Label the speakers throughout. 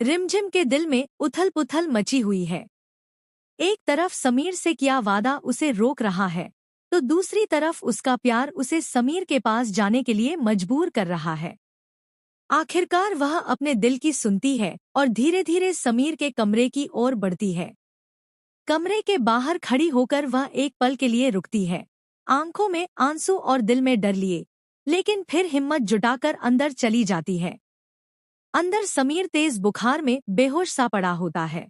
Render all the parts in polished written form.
Speaker 1: रिमझिम के दिल में उथल-पुथल मची हुई है। एक तरफ समीर से किया वादा उसे रोक रहा है, तो दूसरी तरफ उसका प्यार उसे समीर के पास जाने के लिए मजबूर कर रहा है। आखिरकार वह अपने दिल की सुनती है और धीरे-धीरे समीर के कमरे की ओर बढ़ती है। कमरे के बाहर खड़ी होकर वह एक पल के लिए रुकती है, आंखों में आंसू और दिल में डर लिए, लेकिन फिर हिम्मत जुटाकर अंदर चली जाती है। अंदर समीर तेज बुखार में बेहोश सा पड़ा होता है।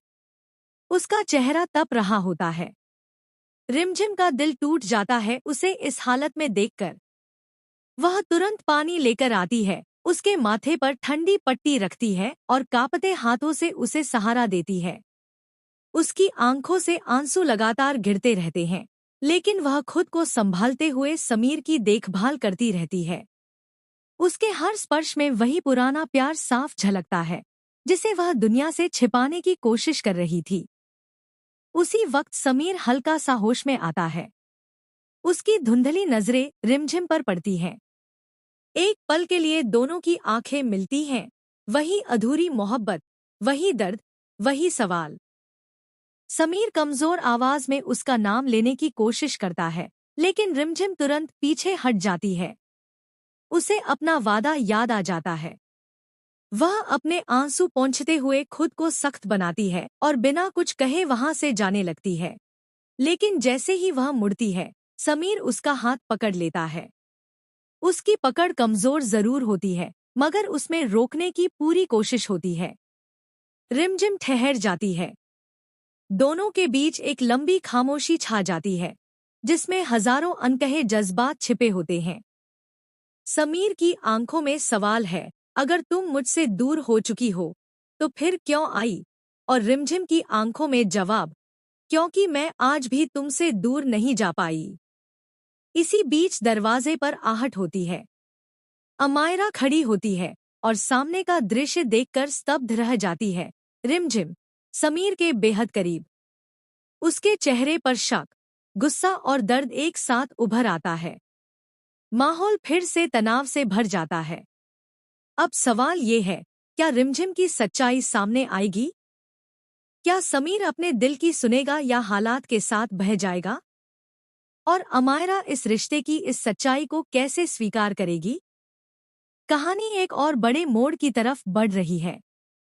Speaker 1: उसका चेहरा तप रहा होता है। रिमझिम का दिल टूट जाता है उसे इस हालत में देखकर। वह तुरंत पानी लेकर आती है, उसके माथे पर ठंडी पट्टी रखती है और कांपते हाथों से उसे सहारा देती है। उसकी आंखों से आंसू लगातार गिरते रहते हैं, लेकिन वह खुद को संभालते हुए समीर की देखभाल करती रहती है। उसके हर स्पर्श में वही पुराना प्यार साफ झलकता है, जिसे वह दुनिया से छिपाने की कोशिश कर रही थी। उसी वक्त समीर हल्का सा होश में आता है। उसकी धुंधली नजरें रिमझिम पर पड़ती हैं। एक पल के लिए दोनों की आंखें मिलती हैं, वही अधूरी मोहब्बत, वही दर्द, वही सवाल। समीर कमजोर आवाज में उसका नाम लेने की कोशिश करता है, लेकिन रिमझिम तुरंत पीछे हट जाती है। उसे अपना वादा याद आ जाता है। वह अपने आंसू पोंछते हुए खुद को सख्त बनाती है और बिना कुछ कहे वहां से जाने लगती है। लेकिन जैसे ही वह मुड़ती है, समीर उसका हाथ पकड़ लेता है। उसकी पकड़ कमजोर जरूर होती है, मगर उसमें रोकने की पूरी कोशिश होती है। रिमझिम ठहर जाती है। दोनों के बीच एक लंबी खामोशी छा जाती है, जिसमें हजारों अनकहे जज्बात छिपे होते हैं। समीर की आंखों में सवाल है, अगर तुम मुझसे दूर हो चुकी हो, तो फिर क्यों आई? और रिमझिम की आंखों में जवाब, क्योंकि मैं आज भी तुमसे दूर नहीं जा पाई। इसी बीच दरवाजे पर आहट होती है। अमायरा खड़ी होती है और सामने का दृश्य देखकर स्तब्ध रह जाती है। रिमझिम समीर के बेहद करीब। उसके चेहरे पर शक, गुस्सा और दर्द एक साथ उभर आता है। माहौल फिर से तनाव से भर जाता है। अब सवाल ये है, क्या रिमझिम की सच्चाई सामने आएगी? क्या समीर अपने दिल की सुनेगा या हालात के साथ बह जाएगा? और अमायरा इस रिश्ते की इस सच्चाई को कैसे स्वीकार करेगी? कहानी एक और बड़े मोड़ की तरफ बढ़ रही है।